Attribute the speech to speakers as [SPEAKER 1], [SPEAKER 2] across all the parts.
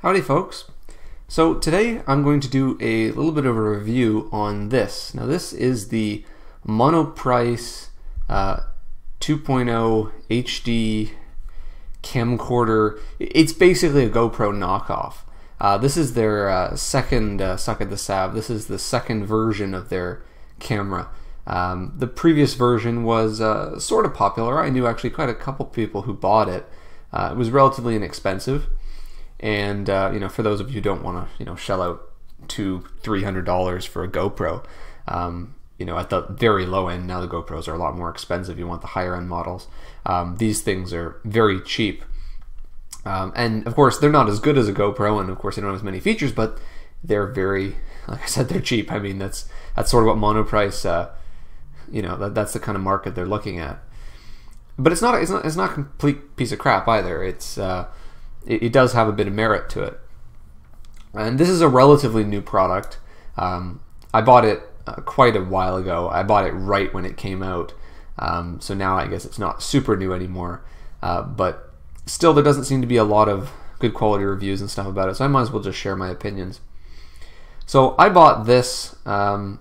[SPEAKER 1] Howdy folks. So today I'm going to do a little bit of a review on this. Now this is the Monoprice 2.0 HD camcorder. It's basically a GoPro knockoff. This is their second suck at the salve. This is the second version of their camera. The previous version was sort of popular. I knew actually quite a couple people who bought it. It was relatively inexpensive. And you know, for those of you who don't want to, shell out $200-300 for a GoPro, at the very low end, now the GoPros are a lot more expensive. You want the higher end models. These things are very cheap, and of course they're not as good as a GoPro, and of course they don't have as many features, but they're very, like I said, they're cheap. I mean, that's sort of what Monoprice, that's the kind of market they're looking at. But it's not a complete piece of crap either. It does have a bit of merit to it. And this is a relatively new product. I bought it quite a while ago. I bought it right when it came out. So now I guess it's not super new anymore. But still, there doesn't seem to be a lot of good quality reviews and stuff about it. So I might as well just share my opinions. So I bought this from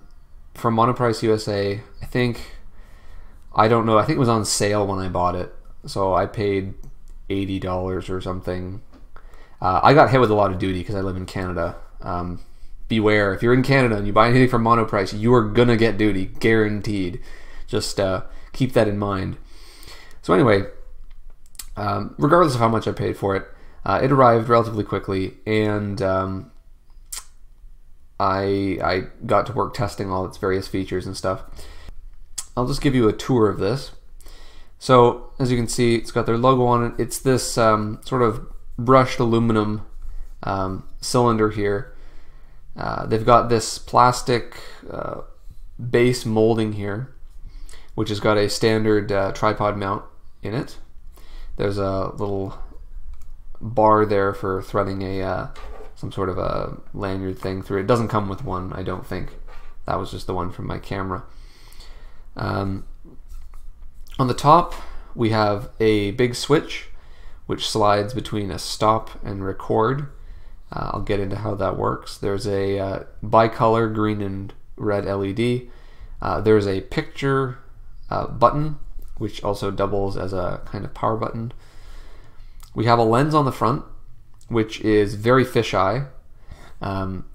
[SPEAKER 1] Monoprice USA. I think it was on sale when I bought it. So I paid $80 or something. I got hit with a lot of duty because I live in Canada. Beware, if you're in Canada and you buy anything from Monoprice, you are gonna get duty, guaranteed. Just keep that in mind. So anyway, regardless of how much I paid for it, it arrived relatively quickly, and I got to work testing all its various features and stuff. I'll just give you a tour of this. So as you can see, it's got their logo on it. It's this sort of brushed aluminum cylinder here. They've got this plastic base molding here, which has got a standard tripod mount in it. There's a little bar there for threading some sort of a lanyard thing through it. It doesn't come with one, I don't think. That was just the one from my camera. On the top, we have a big switch which slides between a stop and record. I'll get into how that works. There's a bicolor green and red LED. There's a picture button, which also doubles as a kind of power button. We have a lens on the front, which is very fisheye,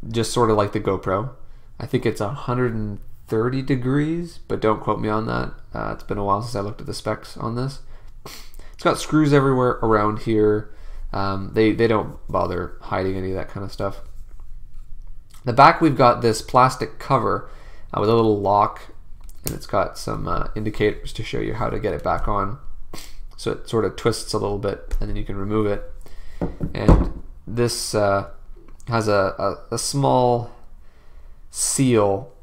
[SPEAKER 1] just sort of like the GoPro. I think it's 130 degrees, but don't quote me on that. It's been a while since I looked at the specs on this. It's got screws everywhere around here. They don't bother hiding any of that kind of stuff. The back, we've got this plastic cover with a little lock, and it's got some indicators to show you how to get it back on. So it sort of twists a little bit, and then you can remove it. And this has a small seal.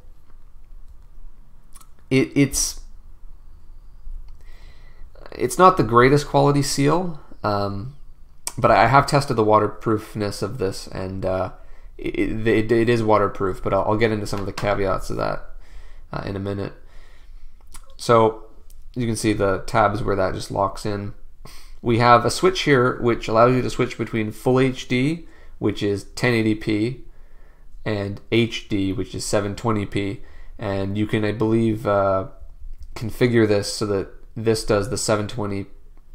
[SPEAKER 1] It's not the greatest quality seal, but I have tested the waterproofness of this, and it is waterproof, but I'll get into some of the caveats of that in a minute. So you can see the tabs where that just locks in. We have a switch here which allows you to switch between full HD, which is 1080p, and HD, which is 720p, and you can, I believe, configure this so that this does the 720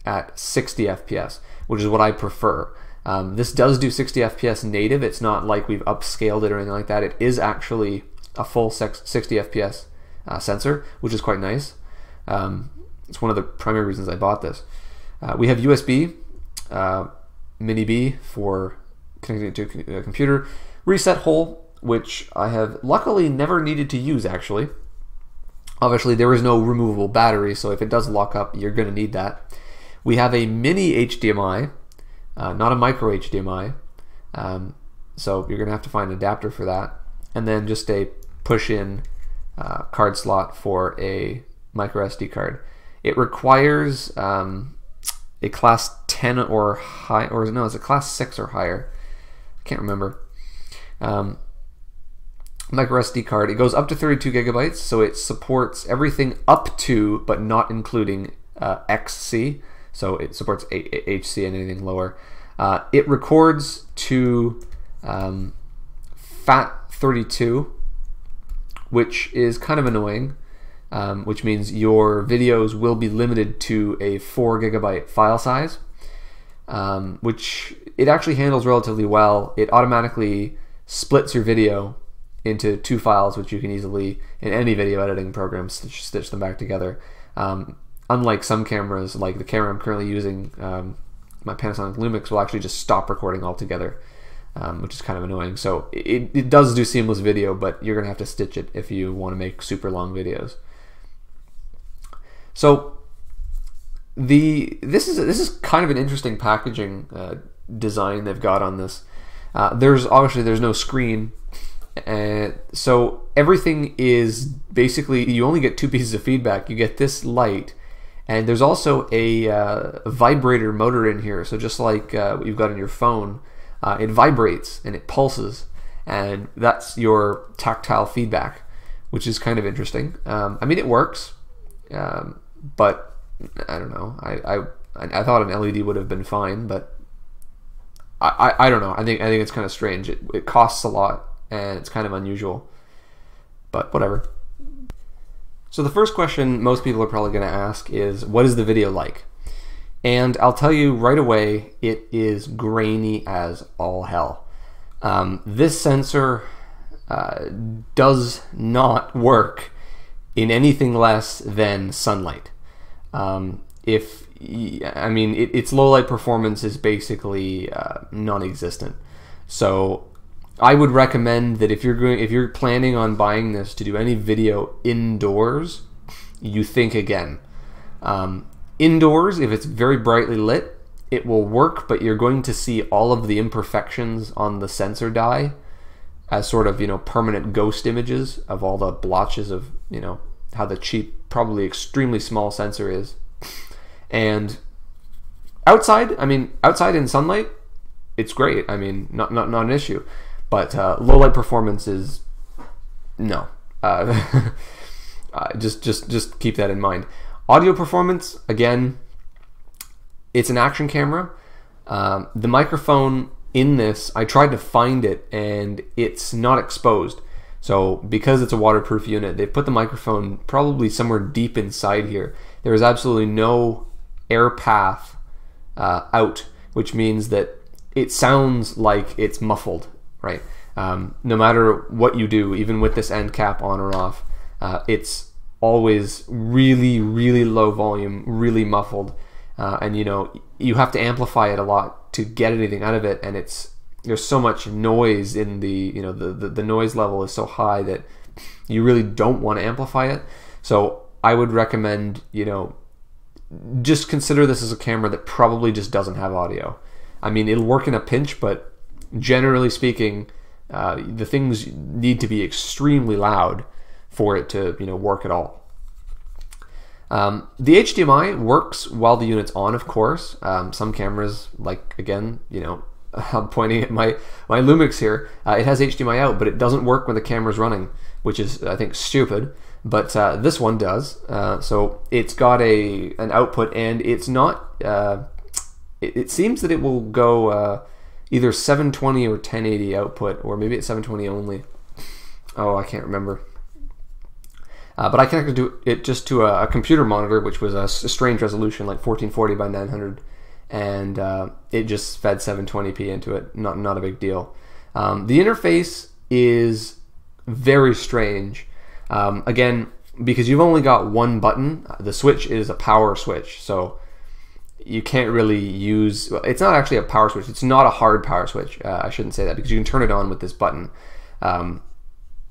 [SPEAKER 1] at 60 FPS, which is what I prefer. This does do 60 FPS native. It's not like we've upscaled it or anything like that. It is actually a full 60 FPS sensor, which is quite nice. It's one of the primary reasons I bought this. We have USB, mini B for connecting it to a computer, reset hole, which I have luckily never needed to use actually. Obviously there is no removable battery, so if it does lock up, you're going to need that. We have a mini HDMI, not a micro HDMI, so you're going to have to find an adapter for that. And then just a push-in card slot for a micro SD card. It requires a class 10 or high, or no, it's a class 6 or higher. I can't remember. Micro SD card. It goes up to 32 gigabytes, so it supports everything up to, but not including XC. So it supports HC and anything lower. It records to FAT32, which is kind of annoying, which means your videos will be limited to a 4 GB file size, which it actually handles relatively well. It automatically splits your video into 2 files, which you can easily, in any video editing program, stitch them back together. Unlike some cameras, like the camera I'm currently using, my Panasonic Lumix, will actually just stop recording altogether, which is kind of annoying. So it does do seamless video, but you're going to have to stitch it if you want to make super long videos. So this is kind of an interesting packaging design they've got on this. There's no screen. So everything is basically, you only get 2 pieces of feedback. You get this light, and there's also a vibrator motor in here. So just like what you've got in your phone, it vibrates and it pulses, and that's your tactile feedback, which is kind of interesting. I mean, it works, but I don't know. I thought an LED would have been fine, but I don't know. I think it's kind of strange. It costs a lot, and it's kind of unusual, but whatever. So the first question most people are probably going to ask is, what is the video like? And I'll tell you right away, it is grainy as all hell. This sensor does not work in anything less than sunlight. Its low light performance is basically non-existent. So I would recommend that if you're planning on buying this to do any video indoors, you think again. Indoors, if it's very brightly lit, it will work, but you're going to see all of the imperfections on the sensor die as sort of, permanent ghost images of all the blotches of, how the cheap, probably extremely small sensor is. And outside in sunlight, it's great. I mean, not an issue. But low light performance is no. Just keep that in mind. Audio performance, again, it's an action camera. The microphone in this, I tried to find it, and it's not exposed. So because it's a waterproof unit, they put the microphone probably somewhere deep inside here. There is absolutely no air path out, which means that it sounds like it's muffled, right? No matter what you do, even with this end cap on or off, it's always really, really low volume, really muffled, and you have to amplify it a lot to get anything out of it, and there's so much noise in the the noise level is so high that you really don't want to amplify it. So I would recommend just consider this as a camera that probably just doesn't have audio. I mean, it'll work in a pinch, but generally speaking, the things need to be extremely loud for it to work at all. The HDMI works while the unit's on, of course. Some cameras, like again, I'm pointing at my Lumix here. It has HDMI out, but it doesn't work when the camera's running, which is, I think, stupid. But this one does. So it's got an output, and it's not. It seems that it will go either 720 or 1080 output, or maybe it's 720 only. Oh, I can't remember. But I connected it just to a computer monitor, which was a strange resolution, like 1440 by 900, and it just fed 720p into it. Not a big deal. The interface is very strange. Again, because you've only got one button, the switch is a power switch, so you can't really use. Well, it's not actually a power switch. It's not a hard power switch. I shouldn't say that, because you can turn it on with this button.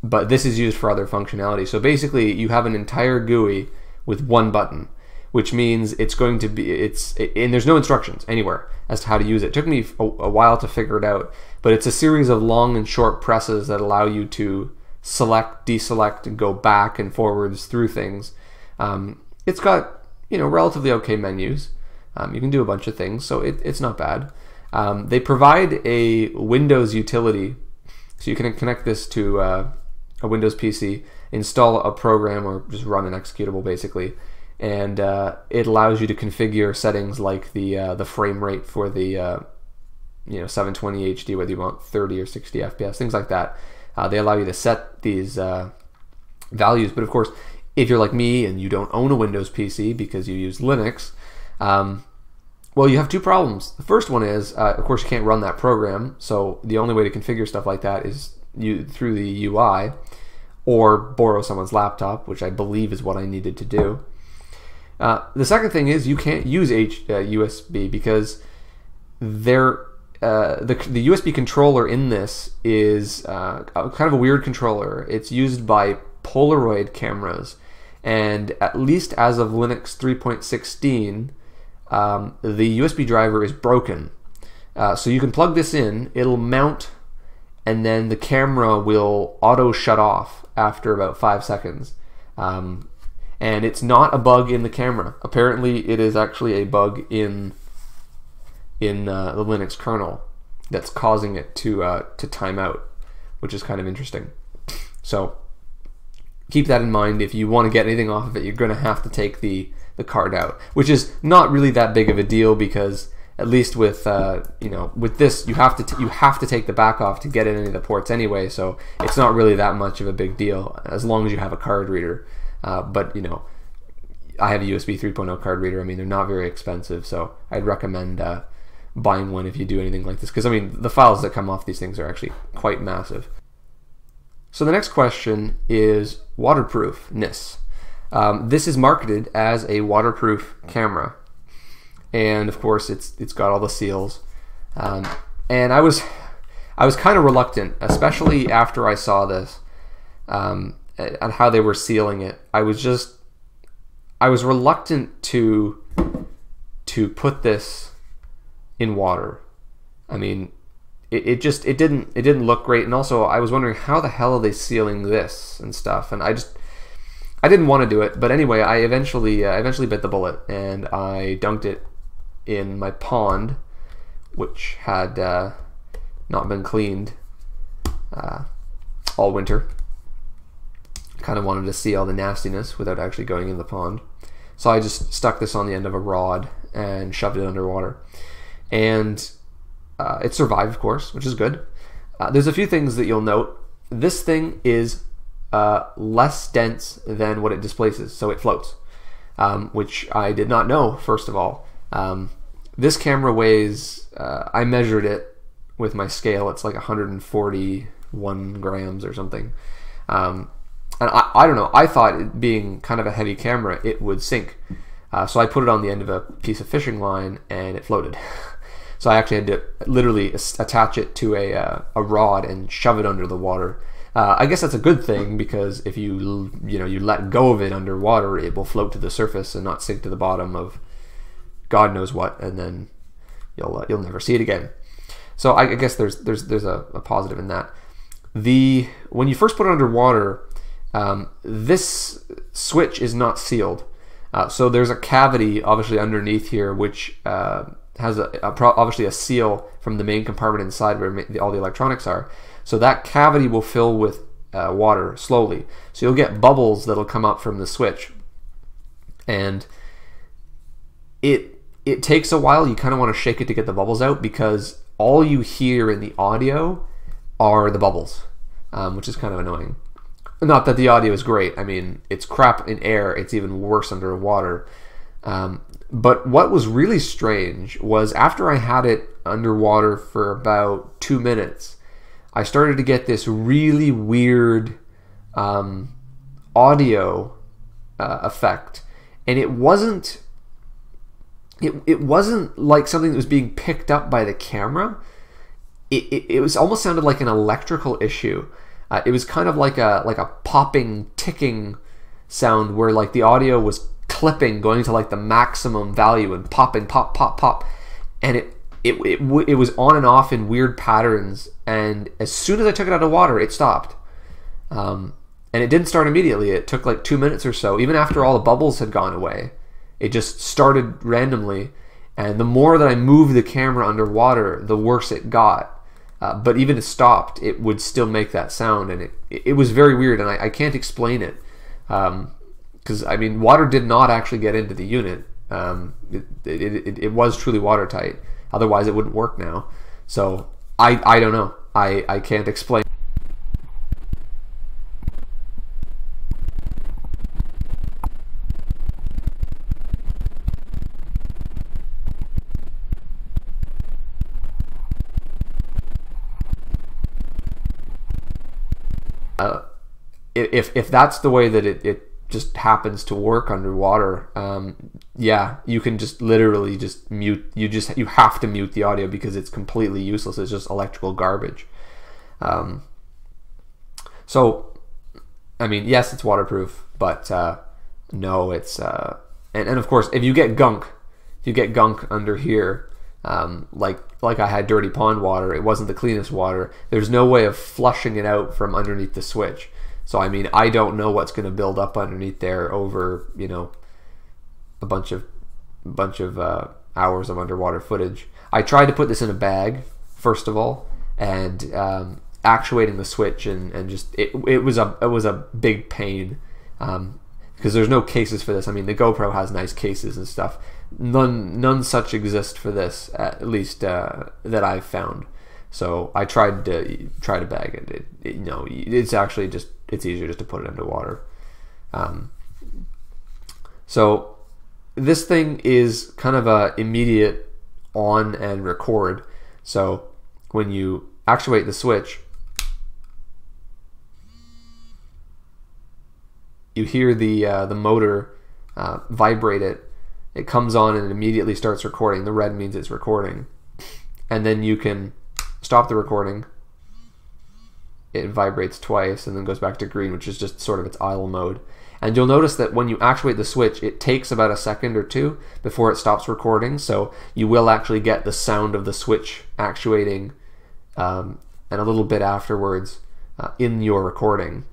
[SPEAKER 1] But this is used for other functionality. So basically, you have an entire GUI with one button, which means it's going to be, and there's no instructions anywhere as to how to use it. It took me a while to figure it out, but it's a series of long and short presses that allow you to select, deselect, and go back and forwards through things. It's got, relatively okay menus. You can do a bunch of things, so it's not bad. They provide a Windows utility, so you can connect this to a Windows PC, install a program, or just run an executable basically, and it allows you to configure settings like the frame rate for the 720 HD, whether you want 30 or 60 FPS, things like that. They allow you to set these values. But of course, if you're like me and you don't own a Windows PC because you use Linux, well, you have two problems. The first one is, of course, you can't run that program. So the only way to configure stuff like that is through the UI, or borrow someone's laptop, which I believe is what I needed to do. The second thing is you can't use USB because the USB controller in this is kind of a weird controller. It's used by Polaroid cameras, and at least as of Linux 3.16, the USB driver is broken. So you can plug this in, it'll mount, and then the camera will auto shut off after about 5 seconds. And it's not a bug in the camera. Apparently it is actually a bug in the Linux kernel that's causing it to time out, which is kind of interesting. So keep that in mind. If you want to get anything off of it, you're going to have to take the card out, which is not really that big of a deal, because at least with with this, you have to take the back off to get in any of the ports anyway. So it's not really that much of a big deal as long as you have a card reader. But I have a USB 3.0 card reader. I mean, they're not very expensive, so I'd recommend buying one if you do anything like this, because I mean, the files that come off these things are actually quite massive. So the next question is waterproofness. This is marketed as a waterproof camera, and of course it's got all the seals. And I was kind of reluctant, especially after I saw this, on how they were sealing it. I was reluctant to put this in water. I mean, it didn't look great, and also I was wondering how the hell are they sealing this and stuff, and I didn't want to do it. But anyway, I eventually bit the bullet, and I dunked it in my pond, which had not been cleaned all winter. Kind of wanted to see all the nastiness without actually going in the pond, so I just stuck this on the end of a rod and shoved it underwater, and it survived, of course, which is good. There's a few things that you'll note. This thing is less dense than what it displaces, so it floats, which I did not know, first of all. This camera weighs, I measured it with my scale, it's like 141 grams or something. And I don't know, I thought it being kind of a heavy camera, it would sink. So I put it on the end of a piece of fishing line and it floated. So I actually had to literally attach it to a rod and shove it under the water. I guess that's a good thing, because if you let go of it underwater, it will float to the surface and not sink to the bottom of God knows what, and then you'll never see it again. So I guess there's a positive in that. When you first put it underwater, this switch is not sealed. So there's a cavity obviously underneath here, which has obviously a seal from the main compartment inside where all the electronics are. So that cavity will fill with water slowly. So you'll get bubbles that'll come up from the switch, and it takes a while. You kind of want to shake it to get the bubbles out, because all you hear in the audio are the bubbles, which is kind of annoying. Not that the audio is great. I mean, it's crap in air. It's even worse underwater. But what was really strange was, after I had it underwater for about 2 minutes, I started to get this really weird audio effect, and it wasn't like something that was being picked up by the camera. It was almost sounded like an electrical issue. It was kind of like a popping, ticking sound, where like the audio was clipping, going to like the maximum value and popping, pop, pop, pop, and it was on and off in weird patterns. And as soon as I took it out of water, it stopped. And it didn't start immediately. It took like 2 minutes or so. Even after all the bubbles had gone away, it just started randomly. And the more that I moved the camera underwater, the worse it got. But even if it stopped, it would still make that sound, and it was very weird, and I can't explain it. Because I mean, water did not actually get into the unit. It was truly watertight. Otherwise, it wouldn't work now. So I don't know. I can't explain. If that's the way that it just happens to work underwater, yeah, you can just literally just mute. You have to mute the audio because it's completely useless. It's just electrical garbage. So, I mean, yes, it's waterproof, but no, it's and of course, if you get gunk under here, like I had dirty pond water, it wasn't the cleanest water. There's no way of flushing it out from underneath the switch. So I mean, I don't know what's going to build up underneath there over, you know, a bunch of hours of underwater footage. I tried to put this in a bag first of all, and actuating the switch and just it was a big pain, because there's no cases for this. I mean, the GoPro has nice cases and stuff. None such exist for this, at least that I've found. So I tried to bag it. You know, it's actually just, it's easier just to put it underwater. So this thing is kind of a immediate on and record. So when you actuate the switch, you hear the motor vibrate it. It comes on and it immediately starts recording. The red means it's recording. And then you can stop the recording. It vibrates twice and then goes back to green, which is just sort of its idle mode. And you'll notice that when you actuate the switch, it takes about a second or two before it stops recording. So you will actually get the sound of the switch actuating and a little bit afterwards in your recording.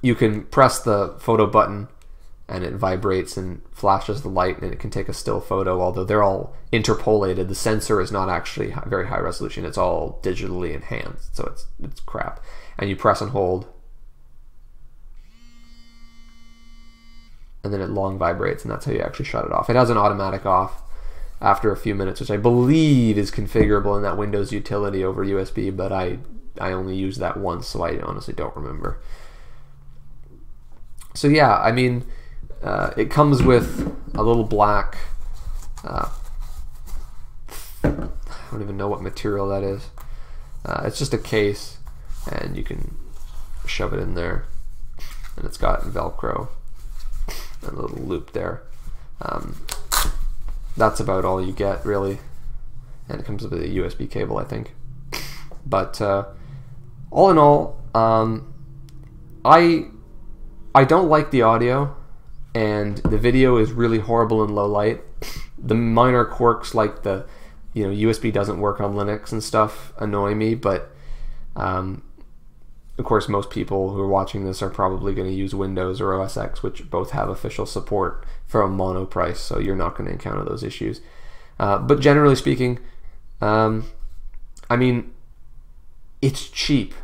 [SPEAKER 1] You can press the photo button and it vibrates and flashes the light, and it can take a still photo, although they're all interpolated. The sensor is not actually very high resolution. It's all digitally enhanced, so it's crap. And you press and hold, and then it long vibrates, and that's how you actually shut it off. It has an automatic off after a few minutes, which I believe is configurable in that Windows utility over USB, but I only used that once, so I honestly don't remember. So yeah, I mean, it comes with a little black, I don't even know what material that is. It's just a case, and you can shove it in there, and it's got Velcro and a little loop there. That's about all you get, really, and it comes with a USB cable, I think. But all in all, I don't like the audio, and the video is really horrible in low light. The minor quirks, like the, you know, USB doesn't work on Linux and stuff, annoy me, but of course most people who are watching this are probably going to use Windows or OS X, which both have official support from Monoprice, so you're not going to encounter those issues. But generally speaking, I mean, it's cheap.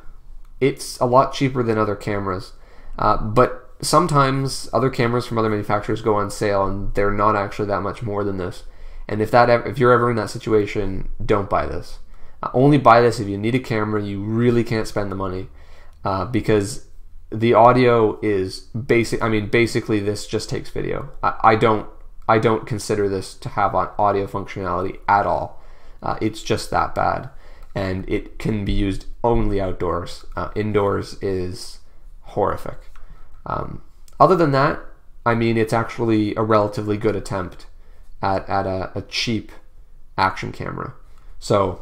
[SPEAKER 1] It's a lot cheaper than other cameras, but sometimes other cameras from other manufacturers go on sale and they're not actually that much more than this. And if you're ever in that situation, don't buy this. Only buy this if you need a camera, you really can't spend the money, because the audio is basic. I mean, basically this just takes video. I don't consider this to have audio functionality at all. It's just that bad, and it can be used only outdoors. Indoors is horrific. Other than that, I mean, it's actually a relatively good attempt at a cheap action camera. So,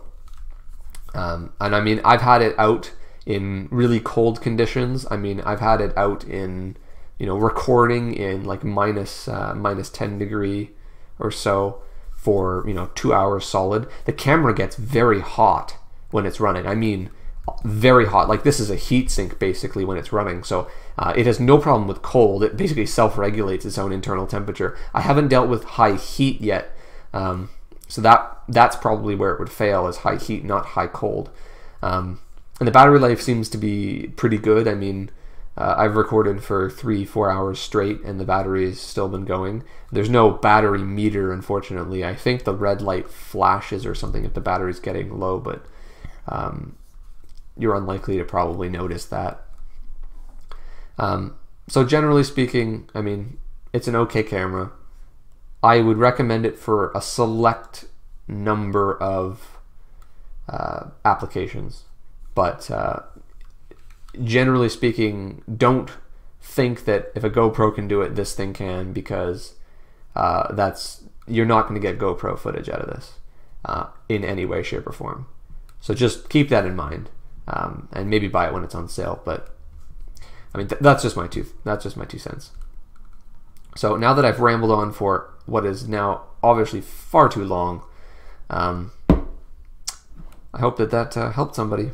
[SPEAKER 1] and I mean, I've had it out in really cold conditions. I mean, I've had it out in, you know, recording in like minus 10 degree or so for, you know, 2 hours solid. The camera gets very hot when it's running. I mean, very hot. Like, this is a heat sink basically when it's running. So it has no problem with cold. It basically self-regulates its own internal temperature. I haven't dealt with high heat yet, so that's probably where it would fail, is high heat, not high cold. And the battery life seems to be pretty good. I mean, I've recorded for 3-4 hours straight, and the battery's still been going. There's no battery meter, unfortunately. I think the red light flashes or something if the battery's getting low, but you're unlikely to probably notice that. So generally speaking, I mean, it's an okay camera. I would recommend it for a select number of applications, but generally speaking, don't think that if a GoPro can do it, this thing can, because you're not going to get GoPro footage out of this in any way, shape, or form. So just keep that in mind, and maybe buy it when it's on sale. But I mean, that's just my 2 cents. So now that I've rambled on for what is now obviously far too long, I hope that helped somebody.